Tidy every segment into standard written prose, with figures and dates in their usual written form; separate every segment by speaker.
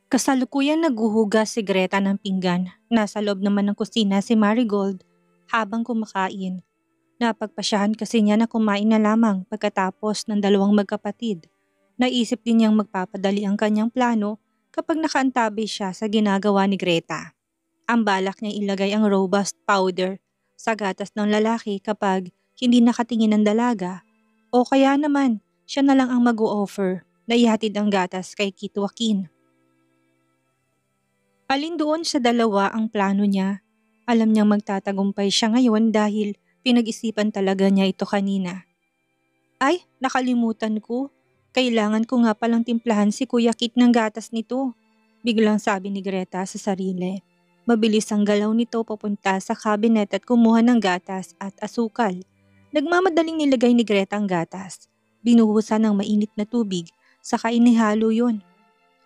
Speaker 1: Kasalukuyang naghuhugas si Greta ng pinggan. Nasa loob naman ng kusina si Marigold habang kumakain. Napagpasyahan kasi niya na kumain na lamang pagkatapos ng dalawang magkapatid. Naisip din niyang magpapadali ang kanyang plano kapag nakaantabi siya sa ginagawa ni Greta. Ang balak niya ilagay ang robust powder sa gatas ng lalaki kapag hindi nakatingin ng dalaga o kaya naman siya na lang ang mag-o-offer na ihatid ang gatas kay Kit Joaquin. Alin doon sa dalawa ang plano niya? Alam niyang magtatagumpay siya ngayon dahil pinag-isipan talaga niya ito kanina. Ay, nakalimutan ko. Kailangan ko nga palang timplahan si Kuya Kit ng gatas nito. Biglang sabi ni Greta sa sarili. Mabilis ang galaw nito papunta sa cabinet at kumuha ng gatas at asukal. Nagmamadaling nilagay ni Greta ang gatas. Binuhusan ng mainit na tubig, saka inihalo yun.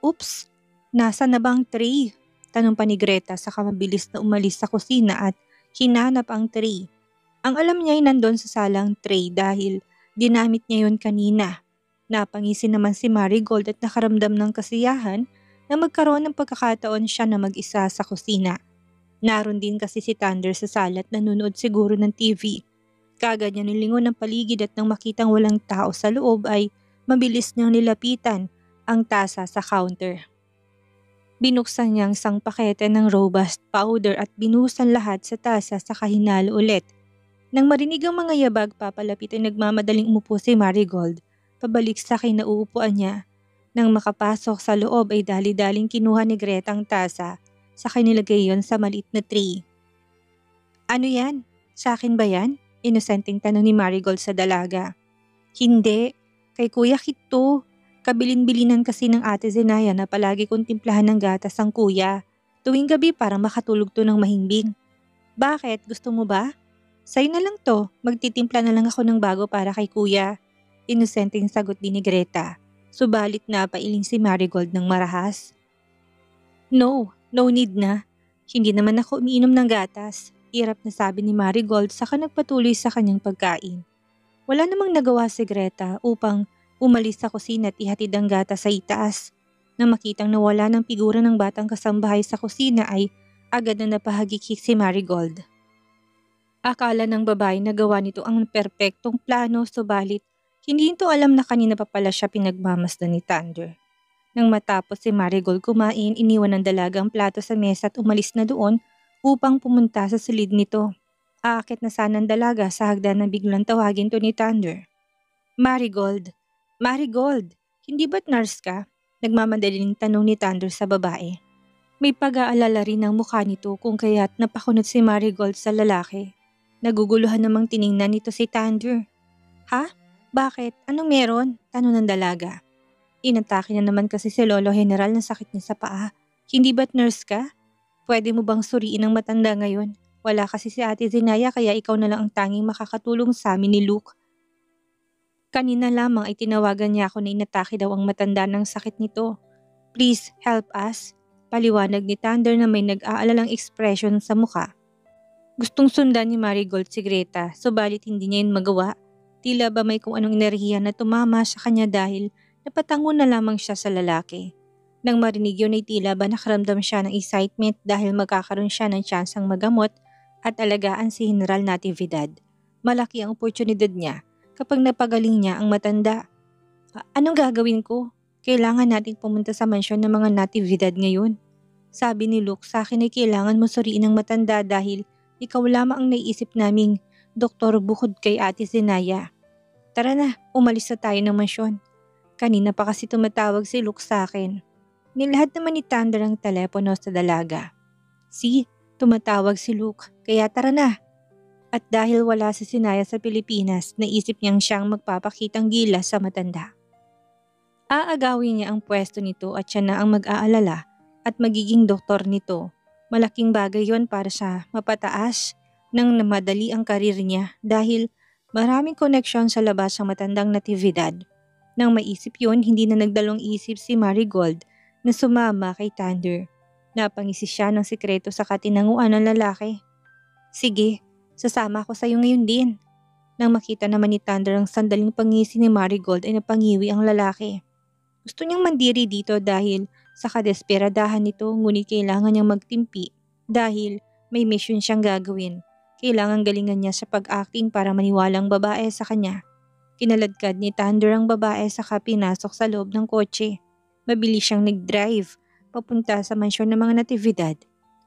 Speaker 1: Oops! Nasa na bang tray? Tanong pa ni Greta saka mabilis na umalis sa kusina at hinanap ang tray. Ang alam niya ay nandun sa salang tray dahil dinamit niya yon kanina. Napangisi naman si Marigold at nakaramdam ng kasiyahan na magkaroon ng pagkakataon siya na mag-isa sa kusina. Naroon din kasi si Thunder sa sala at nanonood siguro ng TV. Kaagad niya nilingon ng paligid at nang makitang walang tao sa loob ay mabilis niyang nilapitan ang tasa sa counter. Binuksan niya ang isang pakete ng robust powder at binuhusan lahat sa tasa sa hinalo ulit. Nang marinig ang mga yabag papalapit ay nagmamadaling umupo si Marigold, pabalik sa kinauupuan niya. Nang makapasok sa loob ay dali-daling kinuha ni Greta ang tasa, saka nilagay yon sa maliit na tray. Ano yan? Sa akin ba yan? Inosenteng tanong ni Marigold sa dalaga. Hindi, kay Kuya Kit to. Kabilin-bilinan kasi ng ate Zenaya na palagi kong timplahan ng gatas ang kuya. Tuwing gabi para makatulog to ng mahimbing. Bakit? Gusto mo ba? Sa'yo na lang to. Magtitimpla na lang ako ng bago para kay kuya. Inosenteng sagot din ni Greta. Subalit napailing si Marigold ng marahas. No need na. Hindi naman ako umiinom ng gatas. Hirap na sabi ni Marigold saka nagpatuloy sa kanyang pagkain. Wala namang nagawa si Greta upang umalis sa kusina at ihatid ang gatas sa itaas. Nang makitang nawala ng figura ng batang kasambahay sa kusina ay agad na napahagikik si Marigold. Akala ng babae na gawa nito ang perpektong plano subalit hindi nito alam na kanina pa pala siya pinagmamasdan ni Thunder. Nang matapos si Marigold kumain, iniwan ng dalaga ang plato sa mesa at umalis na doon upang pumunta sa silid nito. Aakit na sana ang dalaga sa hagdan na biglang tawagin to ni Thunder. Marigold! Marigold, hindi ba't nurse ka? Nagmamadaling tanong ni Thunder sa babae. May pag-aalala rin ang mukha nito kung kaya't napakunot si Marigold sa lalaki. Naguguluhan namang tiningnan nito si Thunder. Ha? Bakit? Anong meron? Tanong ng dalaga. Inatake na naman kasi si Lolo General na sakit niya sa paa. Hindi ba't nurse ka? Pwede mo bang suriin ang matanda ngayon? Wala kasi si Ate Zenaya kaya ikaw na lang ang tanging makakatulong sa amin ni Luke. Kanina lamang ay tinawagan niya ako na inatake daw ang matanda ng sakit nito. Please help us. Paliwanag ni Thunder na may nag-aalalang expression sa mukha. Gustong sundan ni Marigold si Greta, subalit hindi niya yun magawa. Tila ba may kung anong enerhiya na tumama sa kanya dahil napatango na lamang siya sa lalaki. Nang marinig yun ay tila ba nakaramdam siya ng excitement dahil magkakaroon siya ng tsansang magamot at alagaan si General Natividad. Malaki ang oportunidad niya kapag napagaling niya ang matanda. Anong gagawin ko? Kailangan nating pumunta sa mansyon ng mga Natividad ngayon. Sabi ni Luke, sa akin ay kailangan mo suriin ang matanda dahil ikaw lamang ang naiisip naming doktor bukod kay Ate Zenaya. Tara na, umalis na tayo ng mansyon. Kanina pa kasi tumatawag si Luke sa akin. Nilahad naman ni Thunder ang telepono sa dalaga. See, tumatawag si Luke, kaya tara na. At dahil wala si Zenaya sa Pilipinas, naisip niyang siyang magpapakitang gilas sa matanda. Aagawin niya ang pwesto nito at siya na ang mag-aalala at magiging doktor nito. Malaking bagay yon para sa mapataas nang namadali ang karir niya dahil maraming koneksyon sa labas ang matandang Natividad. Nang maisip yon, hindi na nagdalong isip si Marigold na sumama kay Thunder. Napangisi siya ng sikreto sa katinanguan ng lalaki. Sige, sasama ako sa iyo ngayon din. Nang makita naman ni Thunder ang sandaling pangisi ni Marigold ay napangiwi ang lalaki. Gusto niyang mandiri dito dahil sa kadesperadahan nito ngunit kailangan niyang magtimpi dahil may mission siyang gagawin. Kailangan galingan niya sa pag-acting para maniwalang babae sa kanya. Kinaladkad ni Thunder ang babae saka pinasok sa loob ng kotse. Mabilis siyang nag-drive papunta sa mansyon ng mga natividad.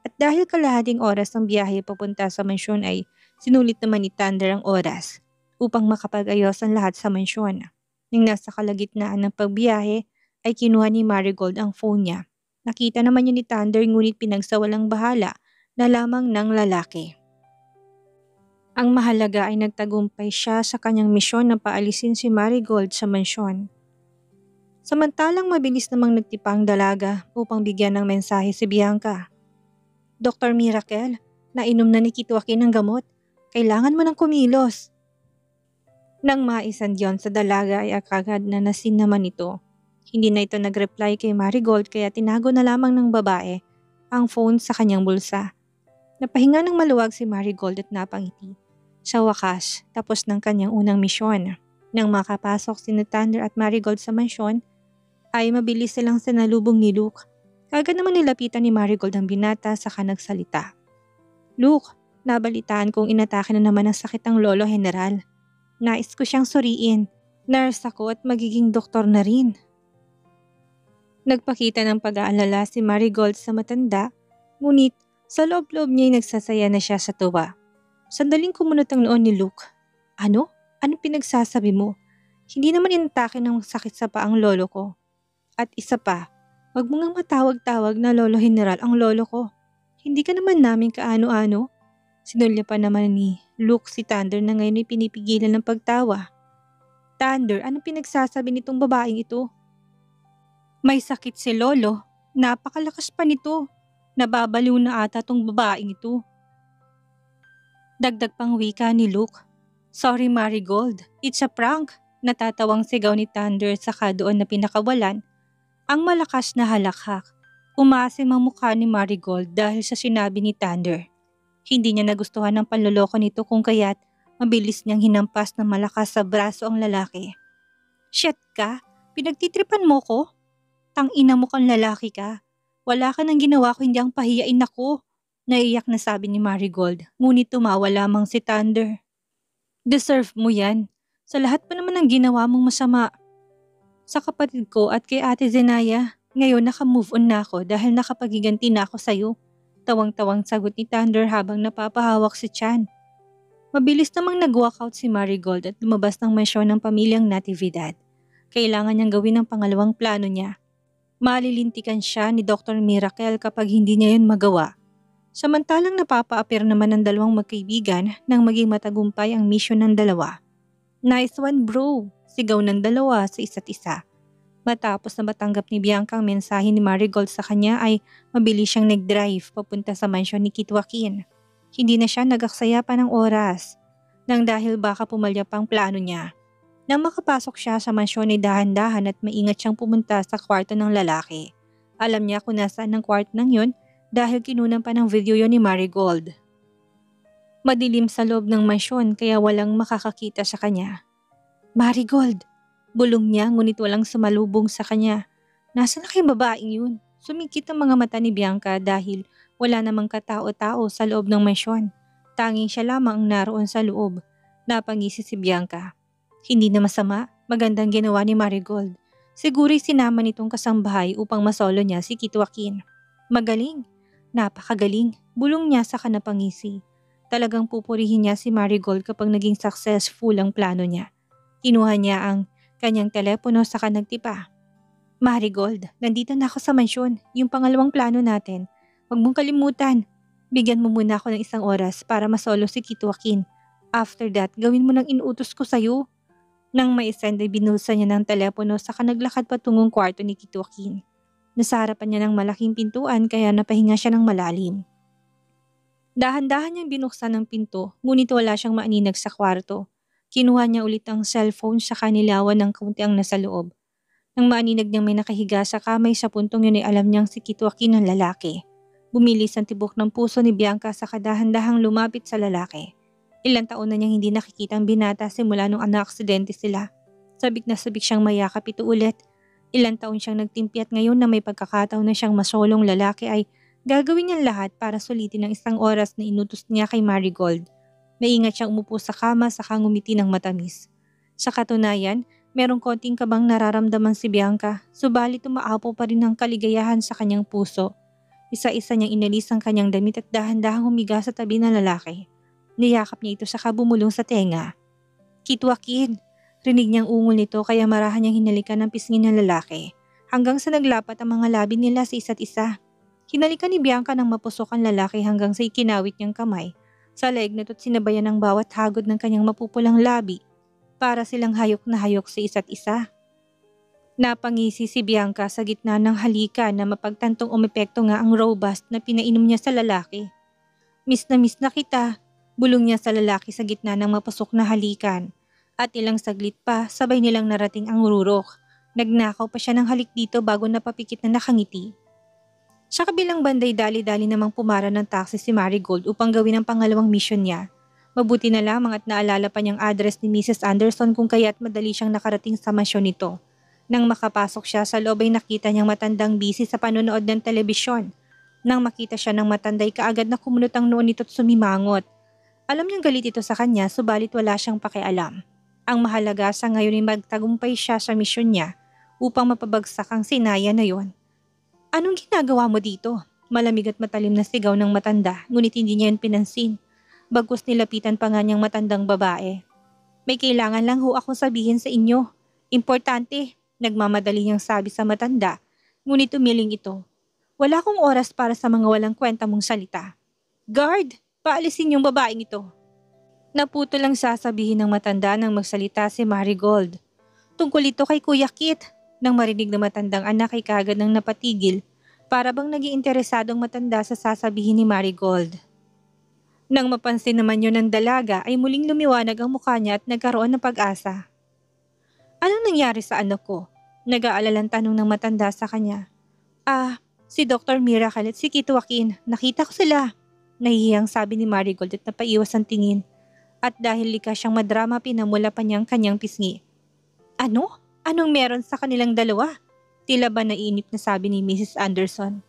Speaker 1: At dahil kalahating oras ng biyahe papunta sa mansyon ay sinulit naman ni Thunder ang oras upang makapag-ayos ang lahat sa mansyon. Nang nasa kalagitnaan ng pagbiyahe ay kinuha ni Marigold ang phone niya. Nakita naman niya ni Thunder ngunit pinagsawalang bahala na lamang ng lalaki. Ang mahalaga ay nagtagumpay siya sa kanyang misyon na paalisin si Marigold sa mansyon. Samantalang mabilis namang nagtipa ang dalaga upang bigyan ng mensahe si Bianca. Dr. Miracle, nainom na ni Kitwakin ang gamot. Kailangan mo ng kumilos. Nang maisandyon sa dalaga ay agad na nasin naman ito. Hindi na ito nag-reply kay Marigold kaya tinago na lamang ng babae ang phone sa kanyang bulsa. Napahinga ng maluwag si Marigold at napangiti. Sa wakas, tapos ng kanyang unang misyon. Nang makapasok si Thunder at Marigold sa mansyon, ay mabilis silang sinalubong ni Luke. Kagad naman nilapitan ni Marigold ang binata saka nagsalita. Luke, nabalitaan kong inatake na naman ang sakit ng lolo general. Nais ko siyang suriin. Nurse ako at magiging doktor na rin. Nagpakita ng pag-aalala si Marigold sa matanda, ngunit sa loob-loob niya'y nagsasaya na siya sa tuwa. Sandaling kumunot ang noon ni Luke. Ano? Anong pinagsasabi mo? Hindi naman inatake ng sakit sa paang lolo ko. At isa pa, wag mo ngang matawag-tawag na lolo general ang lolo ko. Hindi ka naman namin kaano-ano. Sinulya pa naman ni Luke si Thunder na ngayon ay pinipigilan ng pagtawa. Thunder, anong pinagsasabi nitong babaeng ito? May sakit si lolo. Napakalakas pa nito. Nababaliw na ata tong babaeng ito. Dagdag pang wika ni Luke. Sorry Marigold, it's a prank. Natatawang sigaw ni Thunder saka doon na pinakawalan ang malakas na halakhak. Umasim ang mukha ni Marigold dahil sa sinabi ni Thunder. Hindi niya nagustuhan ang panloloko nito kung kaya't mabilis niyang hinampas ng malakas sa braso ang lalaki. Shit ka? Pinagtitripan mo ko? Tang-ina mo kang lalaki ka. Wala ka nang ginawa ko hindi ang pahiyain ako. Naiyak na sabi ni Marigold, ngunit tumawa lamang si Thunder. Deserve mo yan. Sa lahat pa naman ng ginawa mong masama. Sa kapatid ko at kay Ate Zenaya, ngayon naka-move on na ako dahil nakapagiganti na ako sa'yo. Tawang-tawang sagot ni Thunder habang napapahawak si Chan. Mabilis namang nag-walkout si Marigold at lumabas ng mansyon ng pamilyang Natividad. Kailangan niyang gawin ang pangalawang plano niya. Malilintikan siya ni Dr. Miracle kapag hindi niya yun magawa. Samantalang napapa-appear naman ng dalawang magkaibigan nang maging matagumpay ang mission ng dalawa. Nice one bro, sigaw ng dalawa sa isa't isa. Matapos na matanggap ni Bianca ang mensahe ni Marigold sa kanya ay mabilis siyang nag-drive papunta sa mansyon ni Kitwakin. Hindi na siya nagaksaya pa ng oras nang dahil baka pumalya pang plano niya. Nang makapasok siya sa mansyon ay dahan-dahan at maingat siyang pumunta sa kwarto ng lalaki. Alam niya kung nasaan ang kwarto ng yun dahil kinunan pa ng video yon ni Marigold. Madilim sa loob ng mansyon kaya walang makakakita sa kanya. Marigold! Bulong niya ngunit walang sumalubong sa kanya. Nasaan na kayong babaeng yun? Sumikit ang mga mata ni Bianca dahil wala namang katao-tao sa loob ng mansyon. Tanging siya lamang ang naroon sa loob. Napangisi si Bianca. Hindi na masama, magandang ginawa ni Marigold. Siguro'y sinama nitong kasambahay upang masolo niya si Kitwakin. Magaling, napakagaling, bulong niya sa kanapangisi. Talagang pupurihin niya si Marigold kapag naging successful ang plano niya. Kinuha niya ang kanyang telepono saka nagtipa. Marigold, nandito na ako sa mansyon, yung pangalawang plano natin. Huwag mong kalimutan. Bigyan mo muna ako ng isang oras para masolo si Kitwakin. After that, gawin mo ng inuutos ko sa'yo. Nang maisend ay binulsa niya ng telepono saka naglakad patungong kwarto ni Kitwakin. Nasa harapan niya ng malaking pintuan kaya napahinga siya ng malalim. Dahan-dahan niyang binuksan ang pinto ngunit wala siyang maaninag sa kwarto. Kinuha niya ulit ang cellphone saka nilawan ng kaunti ang nasa loob. Nang maaninag niyang may nakahiga sa kamay sa puntong yun ay alam niyang si Kitwakin ang lalaki. Bumilis ang tibok ng puso ni Bianca sa kadahan-dahang lumapit sa lalaki. Ilang taon na niyang hindi nakikita ang binata simula nung na-aksidente sila. Sabik na sabik siyang mayakap ito ulit. Ilang taon siyang nagtimpi at ngayon na may pagkakataon na siyang masolong lalaki ay gagawin niyang lahat para sulitin ang isang oras na inutos niya kay Marigold. Maingat siyang umupo sa kama saka ngumiti ng matamis. Sa katunayan, merong konting kabang nararamdaman si Bianca, subalit umaapaw pa rin ang kaligayahan sa kanyang puso. Isa-isa niyang inalis ang kanyang damit at dahan-dahang humiga sa tabi ng lalaki. Niyakap niya ito saka bumulong sa tenga. "Kitwakin!" Rinig niyang ungol nito kaya marahan niyang hinalikan ang pisngi ng lalaki. Hanggang sa naglapat ang mga labi nila sa isa't isa. Hinalikan ni Bianca ng mapusok ang lalaki hanggang sa ikinawit niyang kamay. Sa leeg nito't sinabayan ang bawat hagod ng kanyang mapupulang labi. Para silang hayok na hayok sa isa't isa. Napangisi si Bianca sa gitna ng halikan na mapagtantong umepekto nga ang robust na pinainom niya sa lalaki. Miss na kita." Bulong niya sa lalaki sa gitna ng mapusok na halikan. At ilang saglit pa, sabay nilang narating ang rurok. Nagnakaw pa siya ng halik dito bago napapikit na nakangiti. Sa kabilang banday dali-dali namang pumara ng taxi si Marigold upang gawin ang pangalawang mission niya. Mabuti na lamang at naalala pa niyang address ni Mrs. Anderson kung kaya't madali siyang nakarating sa mansyon nito. Nang makapasok siya sa loob ay nakita niyang matandang busy sa panonood ng telebisyon. Nang makita siya ng matanday kaagad na kumunot ang noon nito't sumimangot. Alam niyang galit ito sa kanya subalit wala siyang pakialam. Ang mahalaga sa ngayon ay magtagumpay siya sa misyon niya upang mapabagsak ang sinaya na yon. "Anong ginagawa mo dito?" Malamig at matalim na sigaw ng matanda ngunit hindi niya yun pinansin. Bagkus nilapitan pa nga niyang matandang babae. "May kailangan lang ho akong sabihin sa inyo. Importante," nagmamadali niyang sabi sa matanda ngunit umiling ito. "Wala akong oras para sa mga walang kwenta mong salita. Guard! Paalisin yung babaeng ito." Naputo lang sasabihin ng matanda nang magsalita si Marigold. "Tungkol ito kay Kuya Kit." Nang marinig na matandang anak ay kaagad nang napatigil, para bang naging interesadong matanda sa sasabihin ni Marigold. Nang mapansin naman yun ng dalaga ay muling lumiwanag ang mukha niya at nagkaroon ng pag-asa. "Anong nangyari sa anak ko?" Nag-aalalang tanong ng matanda sa kanya. Si Dr. Miracle at si Kit Joaquin. Nakita ko sila." Nahihiyang sabi ni Marigold at napaiwas ang tingin. At dahil likas siyang madrama pinamula pa niyang kanyang pisngi. "Ano? Anong meron sa kanilang dalawa?" Tila ba naiinip na sabi ni Mrs. Anderson.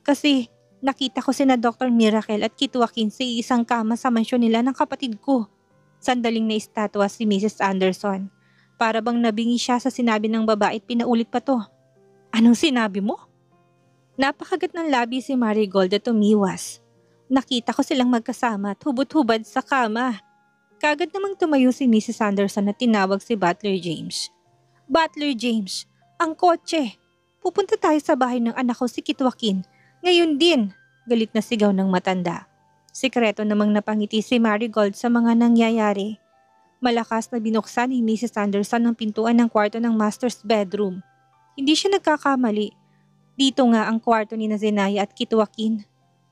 Speaker 1: "Kasi nakita ko sina Dr. Miracle at Kit Joaquin sa isang kama sa mansyon nila ng kapatid ko." Sandaling naistatwa si Mrs. Anderson. Para bang nabingi siya sa sinabi ng babae at pinaulit pa to. "Anong sinabi mo?" Napakagat ng labi si Marigold at umiwas. "Nakita ko silang magkasama at hubot-hubad sa kama." Kaagad namang tumayo si Mrs. Anderson at tinawag si Butler James. "Butler James, ang kotse! Pupunta tayo sa bahay ng anak ko si Kit Joaquin. Ngayon din!" Galit na sigaw ng matanda. Sikreto namang napangiti si Marigold sa mga nangyayari. Malakas na binuksan ni Mrs. Anderson ang pintuan ng kwarto ng master's bedroom. Hindi siya nagkakamali. Dito nga ang kwarto ni Zenaya at Kit Joaquin.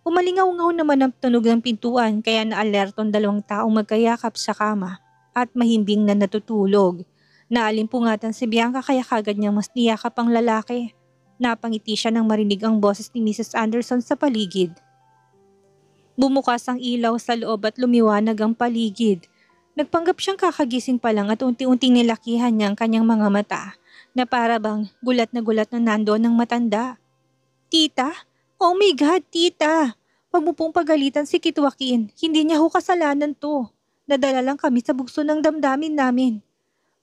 Speaker 1: Umalingaw-ngaw naman ang tunog ng pintuan kaya naalerto ang dalawang taong magkayakap sa kama at mahimbing na natutulog. Naalimpungatan si Bianca kaya kagad niyang mas niyakap ang lalaki. Napangiti siya nang marinig ang boses ni Mrs. Anderson sa paligid. Bumukas ang ilaw sa loob at lumiwanag ang paligid. Nagpanggap siyang kakagising pa lang at unti-unting nilakihan niya ang kanyang mga mata na para bang gulat na nandoon ng matanda. "Tita? Oh my God, tita! Huwag mo pong pagalitan si Kit Joaquin. Hindi niya ho kasalanan to. Nadala lang kami sa bugso ng damdamin namin."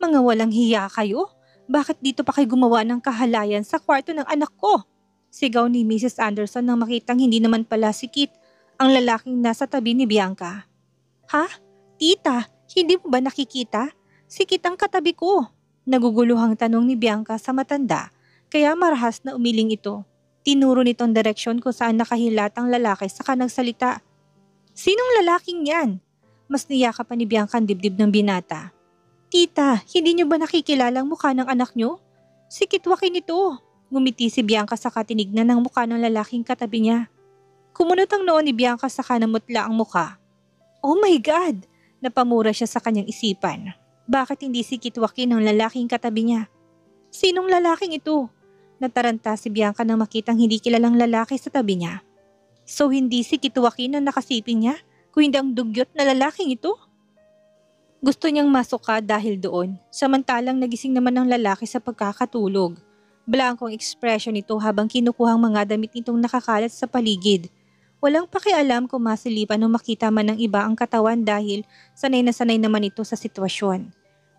Speaker 1: "Mga walang hiya kayo? Bakit dito pa kayo gumawa ng kahalayan sa kwarto ng anak ko?" Sigaw ni Mrs. Anderson nang makitang hindi naman pala si Kit ang lalaking nasa tabi ni Bianca. "Ha? Tita, hindi mo ba nakikita? Si Kit ang katabi ko." Naguguluhang tanong ni Bianca sa matanda, kaya marahas na umiling ito. Tinuro nitong direksyon kung saan nakahilatang lalaki saka nagsalita. "Sinong lalaking yan?" Mas niyakap pa ni Bianca ang dibdib ng binata. "Tita, hindi niyo ba nakikilala ang mukha ng anak niyo? Si Kit Joaquin ito." Ngumiti si Bianca saka tinignan ng mukha ng lalaking katabi niya. Kumunot ang noo ni Bianca saka namutla ang mukha. "Oh my God!" Napamura siya sa kanyang isipan. Bakit hindi si Kit Joaquin ang lalaking katabi niya? "Sinong lalaking ito?" Nataranta si Bianca nang makitang hindi kilalang lalaki sa tabi niya. So hindi si Kituwakin ang nakasiping niya, kung hindi ang dugyot na lalaking ito? Gusto niyang masuka dahil doon, samantalang nagising naman ang lalaki sa pagkakatulog. Blankong ekspresyon nito habang kinukuhang mga damit nitong nakakalat sa paligid. Walang pakialam kung masilipan o makita man ng iba ang katawan dahil sanay na sanay naman ito sa sitwasyon.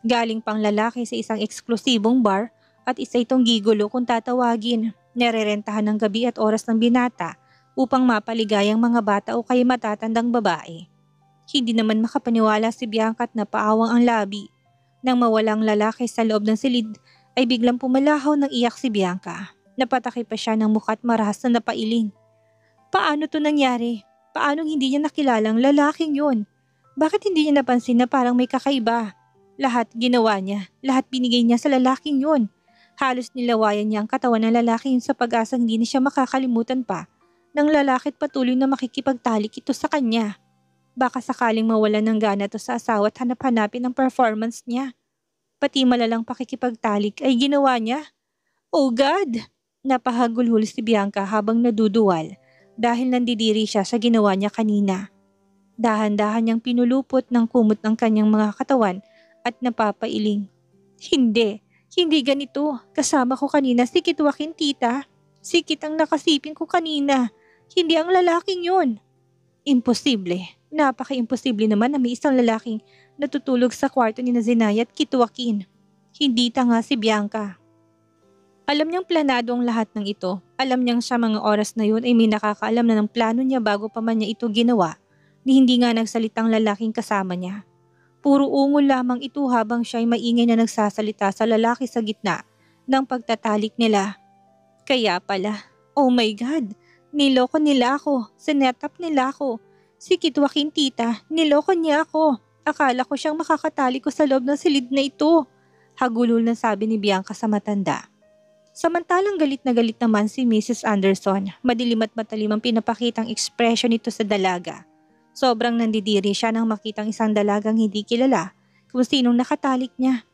Speaker 1: Galing pang lalaki sa isang eksklusibong bar at isa itong gigolo kung tatawagin. Nererentahan ng gabi at oras ng binata upang mapaligayang mga bata o kaya matatandang babae. Hindi naman makapaniwala si Bianca at napaawang ang labi. Nang mawalang lalaki sa loob ng silid ay biglang pumalahaw ng iyak si Bianca. Napataki pa siya ng mukha at marahas na napailing. Paano to nangyari? Paano hindi niya nakilalang lalaking yun? Bakit hindi niya napansin na parang may kakaiba? Lahat ginawa niya, lahat binigay niya sa lalaking yun. Halos nilawayan niya ang katawan ng lalaki yun sa pag-asang hindi na siya makakalimutan pa ng lalaki at patuloy na makikipagtalik ito sa kanya. Baka sakaling mawala ng gana to sa asawa at hanap-hanapin ang performance niya. Pati malalang pakikipagtalik ay ginawa niya. Oh God! Napahagulhol si Bianca habang naduduwal dahil nandidiri siya sa ginawa niya kanina. Dahan-dahan niyang pinulupot ng kumot ng kanyang mga katawan at napapailing. Hindi ganito. Kasama ko kanina si Kituwakin, tita. Si Kit ang nakasiping ko kanina. Hindi ang lalaking yun. Imposible. Napaka-imposible naman na may isang lalaking natutulog sa kwarto ni Zenaya at Kituwakin. Hindi tanga si Bianca. Alam niyang planado ang lahat ng ito. Alam niyang sa mga oras na yun ay may nakakaalam na ng plano niya bago pa man niya ito ginawa ni hindi nga nagsalitang lalaking kasama niya. Puro ungol lamang ito habang siya ay maingay na nagsasalita sa lalaki sa gitna ng pagtatalik nila. Kaya pala, oh my God, niloko nila ako, sinetap nila ako. Si Kituwakin, tita, niloko niya ako. Akala ko siyang makakatali ko sa loob ng silid na ito. Hagulol na sabi ni Bianca sa matanda. Samantalang galit na galit naman si Mrs. Anderson, madilim at matalim ang pinapakitang ekspresyon nito sa dalaga. Sobrang nandidiri siya nang makitang isang dalagang hindi kilala kung sinong nakatalik niya.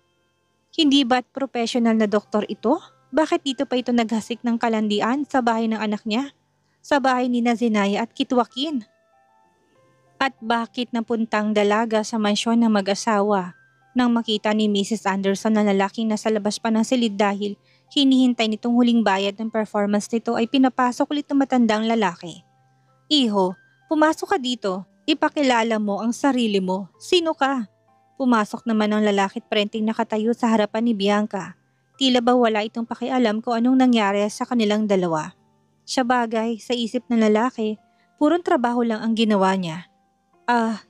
Speaker 1: Hindi ba't professional na doktor ito? Bakit dito pa ito naghasik ng kalandian sa bahay ng anak niya? Sa bahay ni Zenaya at Kituwakin? At bakit napuntang dalaga sa mansyon ng mag-asawa nang makita ni Mrs. Anderson na lalaking nasa labas pa ng silid dahil hinihintay nitong huling bayad ng performance nito ay pinapasok ulit ng matandang lalaki. Iho, pumasok ka dito. Ipakilala mo ang sarili mo. Sino ka? Pumasok naman ang lalaki at prenteng nakatayo sa harapan ni Bianca. Tila ba wala itong pakialam kung anong nangyari sa kanilang dalawa. Sa bagay, sa isip ng lalaki, purong trabaho lang ang ginawa niya.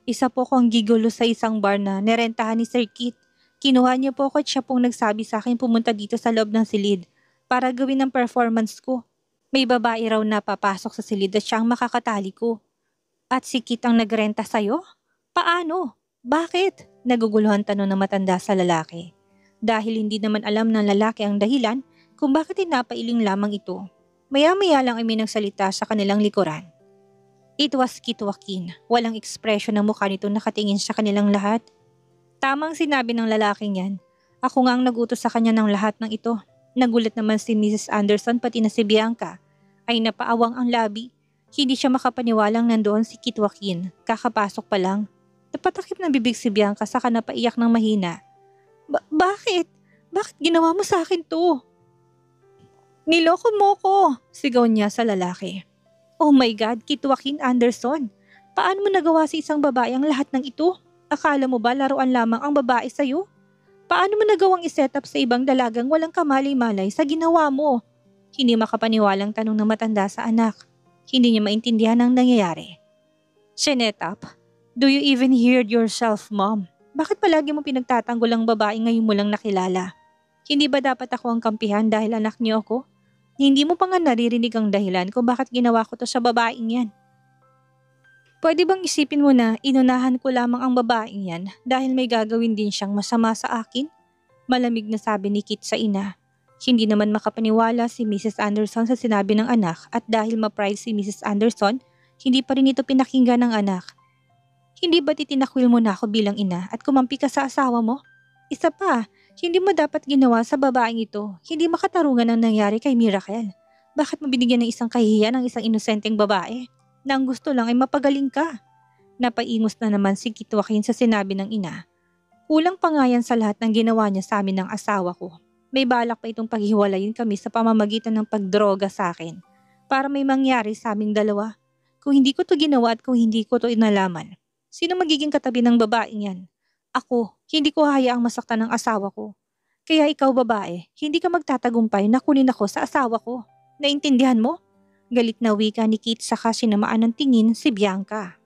Speaker 1: Isa po ko ang gigolo sa isang bar na nerentahan ni Sir Kit. Kinuha niya po ako at siya pong nagsabi sa akin pumunta dito sa loob ng silid para gawin ang performance ko. May babae raw na papasok sa silid at siya ang makakatali ko. At si Kit ang nagrenta sa'yo? Paano? Bakit? Naguguluhan tanong ng matanda sa lalaki. Dahil hindi naman alam ng lalaki ang dahilan kung bakit napailing lamang ito. Maya-maya lang ay may nagsalita sa kanilang likuran. It was Kituwakin. Walang ekspresyon ng mukha nito nakatingin sa kanilang lahat. Tamang sinabi ng lalaking yan. Ako nga ang nagutos sa kanya ng lahat ng ito. Nagulat naman si Mrs. Anderson pati na si Bianca. Ay napaawang ang labi. Hindi siya makapaniwalang nandoon si Kituwakin. Kakapasok pa lang. Napatakip ng bibig si Bianca saka napaiyak ng mahina. Bakit? Bakit ginawa mo sa akin to? Niloko mo ko, sigaw niya sa lalaki. Oh my God, Kituwakin Anderson. Paano mo nagawa sa isang babae ang lahat ng ito? Akala mo ba laruan lamang ang babae sa'yo? Paano mo nagawang iset up sa ibang dalagang walang kamalay-malay sa ginawa mo? Hindi makapaniwalang tanong ng matanda sa anak. Hindi niya maintindihan ang nangyayari. Sinet up? Do you even hear yourself, Mom? Bakit palagi mo pinagtatanggol ang babae ngayon mo lang nakilala? Hindi ba dapat ako ang kampihan dahil anak niyo ako? Hindi mo pa nga naririnig ang dahilan kung bakit ginawa ko to sa babaeng yan. Pwede bang isipin mo na inunahan ko lamang ang babaeng yan dahil may gagawin din siyang masama sa akin? Malamig na sabi ni Kit sa ina. Hindi naman makapaniwala si Mrs. Anderson sa sinabi ng anak at dahil ma-pride si Mrs. Anderson, hindi pa rin ito pinakinggan ng anak. Hindi ba't itinakwil mo na ako bilang ina at kumampi ka sa asawa mo? Isa pa, hindi mo dapat ginawa sa babaeng ito. Hindi makatarungan ang nangyari kay Miracle. Bakit mo binigyan ng isang kahihiyan ng isang inosenteng babae? na ang gusto lang ay mapagaling ka. Napaingos na naman si Kit Joaquin sa sinabi ng ina. Kulang pa nga yan sa lahat ng ginawa niya sa amin ng asawa ko. May balak pa itong paghiwalayin kami sa pamamagitan ng pagdroga sa akin para may mangyari sa aming dalawa. Kung hindi ko to ginawa at kung hindi ko to inalaman, sino magiging katabi ng babaeng yan? Ako, hindi ko hayaang masaktan ng asawa ko. Kaya ikaw babae, hindi ka magtatagumpay na kunin ako sa asawa ko. Naintindihan mo? Galit na wika ni Kit saka sinamaan ng tingin si Bianca.